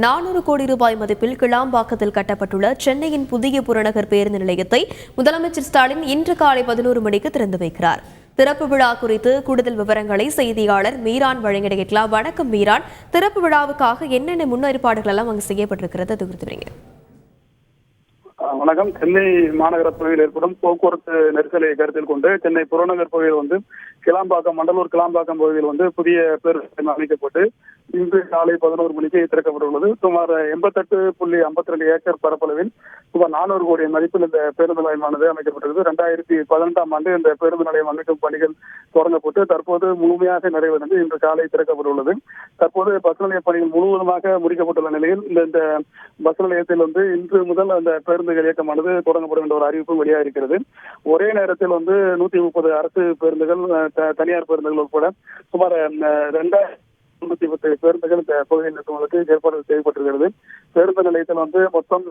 400 கோடி ரூபாய் மதிப்பில் கிளாம்பாக்கத்தில் கட்டப்பட்டுள்ள சென்னையின் புதிய புறநகர் பேருந்து நிலையத்தை முதலமைச்சர் ஸ்டாலின் இன்று காலை 11 மணிக்கு திறந்து வைக்கிறார். திறப்பு விழா குறித்து கூடுதல் விவரங்களை செய்தியாளர் மீரான் வழங்கிட கேட்கலாம். வணக்கம் மீரான், திறப்பு விழாவுக்காக என்னென்ன முன்னேற்பாடுகள் எல்லாம் அங்கு செய்யப்பட்டிருக்கிறது அது குறித்து? வணக்கம். சென்னை மாநகர பகுதியில் ஏற்படும் போக்குவரத்து நெரிசலை கருத்தில் கொண்டு சென்னை புறநகர் பகுதியில் கிளாம்பாக்கம், மண்டலூர் கிளாம்பாக்கம் பகுதியில் புதிய பேருந்து அமைக்கப்பட்டு இன்று காலை 11 மணிக்கு திறக்கப்பட்டுள்ளது. சுமார் 88.52 ஏக்கர் பரப்பளவில் சுமார் 400 கோடி மதிப்பில் இந்த பேருந்து நிலையமானது அமைக்கப்பட்டது. 2018ஆம் ஆண்டு இந்த பேருந்து நிலையம் அமைக்கும் பணிகள் தொடங்கப்பட்டு தற்போது முழுமையாக நிறைவடைந்து இன்று காலை திறக்கப்பட்டுள்ளது. தற்போது பஸ் நிலைய பணிகள் முழுவதுமாக முடிக்கப்பட்டுள்ள நிலையில் இந்த பஸ் நிலையத்தில் இன்று முதல் அந்த பேருந்துகள் இயக்கமானது தொடங்கப்படும் என்ற ஒரு அறிவிப்பு வெளியாகிருக்கிறது. ஒரே நேரத்தில் 130 அரசு பேருந்துகள், தனியார் பேருந்துகள் உட்பட சுமார் 2010 பேருந்துகள் இந்த பகுதியில் நிறுத்துவதற்கு ஏற்பாடு செய்யப்பட்டிருக்கிறது. பேருந்து நிலையத்தில் மொத்தம்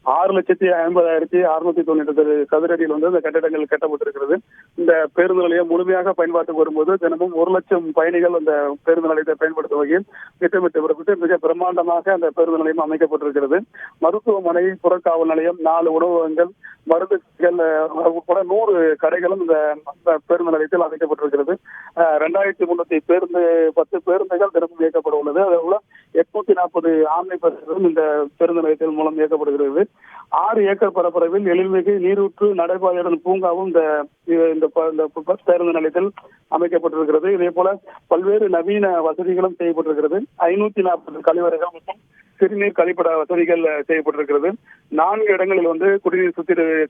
6,50,690 சதுரடியில் இந்த கட்டிடங்கள் கட்டப்பட்டிருக்கிறது. இந்த பேருந்து நிலையம் முழுமையாக பயன்பாட்டுக்கு வரும்போது தினமும் 1 லட்சம் பயணிகள் அந்த பேருந்து நிலையத்தை பயன்படுத்தும் வகையில் திட்டமிட்டு மிக பிரம்மாண்டமாக அந்த பேருந்து நிலையம் அமைக்கப்பட்டிருக்கிறது. மருத்துவமனை, புறக்காவல் நிலையம், 4 உணவகங்கள், மருந்துகள் உட்பட 100 கடைகளும் இந்த பேருந்து நிலையத்தில் அமைக்கப்பட்டிருக்கிறது. 2310 பேருந்துகள் தினமும் இயக்கப்பட உள்ளது. அதேபோல 840 ஆம்னி பஸ்களும் இந்த பேருந்து நிலையத்தின் மூலம் இயக்கப்படுகிறது. 6 ஏக்கர் பரப்பளவில் எழில்மிகு நீரூற்று நடைபாதையுடன் பூங்காவும் இந்த பஸ் பேருந்து நிலையத்தில் அமைக்கப்பட்டிருக்கிறது. இதே போல பல்வேறு நவீன வசதிகளும் செய்யப்பட்டிருக்கிறது. 540 கழிவறைகள் மற்றும் சிறுநீர் கழிப்பிட வசதிகள் செய்யப்பட்டிருக்கிறது. 4 இடங்களில் குடிநீர்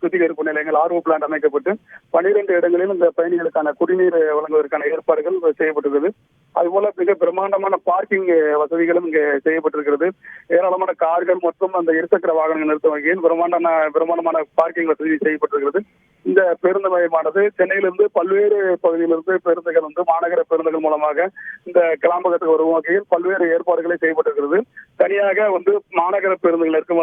சுத்திகரிப்பு நிலையங்கள், RO பிளான்ட் அமைக்கப்பட்டு 12 இடங்களில் இந்த பயணிகளுக்கான குடிநீர் வழங்குவதற்கான ஏற்பாடுகள் செய்யப்பட்டிருக்கிறது. அதுபோல மிக பிரம்மாண்டமான பார்க்கிங் வசதிகளும் இங்கே செய்யப்பட்டிருக்கிறது. ஏராளமான கார்கள் மற்றும் அந்த இருசக்கர வாகனங்கள் நிறுத்தும் வகையில் பிரம்மாண்டமான பார்க்கிங் வசதி செய்யப்பட்டிருக்கிறது. இந்த பேருந்து நிலையமானது சென்னையிலிருந்து பல்வேறு பகுதியிலிருந்து பேருந்துகள் மாநகர பேருந்துகள் மூலமாக இந்த கிளாம்பகத்துக்கு வரும் வகையில் பல்வேறு ஏற்பாடுகளை செய்யப்பட்டிருக்கிறது. தனியாக மாநகர பேருந்துகள் இருக்கும்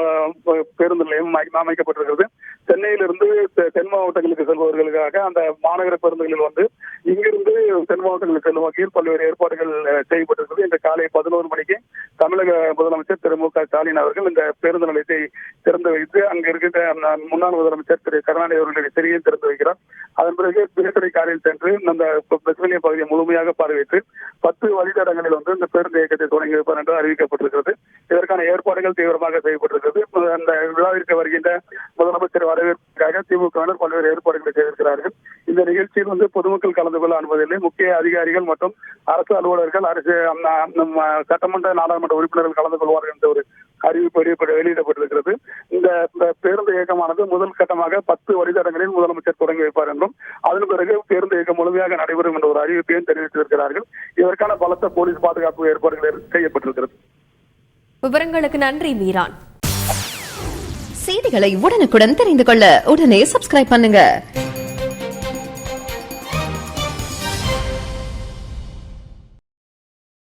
பேருந்து நிலையம் அமைக்கப்பட்டிருக்கிறது. சென்னையிலிருந்து தென் மாவட்டங்களுக்கு செல்பவர்களுக்காக அந்த மாநகர பேருந்துகளில் இங்கிருந்து தென் மாவட்டங்களுக்கு செல்லும் வகையில் பல்வேறு ஏற்பாடுகள் செய்யப்பட்டிருக்கிறது. இன்று காலை 11 மணிக்கு தமிழக முதலமைச்சர் திரு மு.க. ஸ்டாலின் அவர்கள் இந்த பேருந்து நிலையத்தை திறந்து வைத்து அங்கு இருக்கிற முன்னாள் முதலமைச்சர் திரு கருணாநிதி அவர்களுடைய சிறையை திறந்து வைக்கிறார். அதன் பிறகு தினசரி காரில் சென்று அந்த பஸ் நிலைய பகுதியை முழுமையாக பார்வையிட்டு 10 வழித்தடங்களில் இந்த பேருந்து இயக்கத்தை தொடங்கி வைப்பார் என்று அறிவிக்கப்பட்டிருக்கிறது. இதற்கான ஏற்பாடுகள் தீவிரமாக செய்யப்பட்டிருக்கிறது. அந்த விழாவிற்கு வருகின்ற முதலமைச்சர் வரவேற்பதற்காக திமுகவினர் பல்வேறு ஏற்பாடுகளை செய்திருக்கிறார்கள். இந்த நிகழ்ச்சியில் பொதுமக்கள் கலந்து கொள்ள அனுமதியில்லை. முக்கிய அதிகாரிகள் மற்றும் அரசு அலுவலர்கள், அரசு சட்டமன்ற, நாடாளுமன்ற உறுப்பினர்கள் கலந்து கொள்வார்கள் என்ற ஒரு அறிவிப்பு வெளியிடப்பட்டிருக்கிறது. இந்த பேருந்து இயக்கமானது முதல் கட்டமாக 10 வழித்தடங்களில் முதலமைச்சர் தொடங்கி வைப்பார் என்றும் அதன் பிறகு பேருந்து இயக்கம் முழுமையாக நடைபெறும் என்ற ஒரு அறிவிப்பையும் தெரிவித்திருக்கிறார்கள். இதற்கான பலத்த போலீஸ் பாதுகாப்பு ஏற்பாடுகள் செய்யப்பட்டிருக்கிறது. விவரங்களுக்கு நன்றி மீரான். செய்திகளை உடனுக்குடன் தெரிந்து கொள்ள உடனே சப்ஸ்கிரைப் பண்ணுங்க.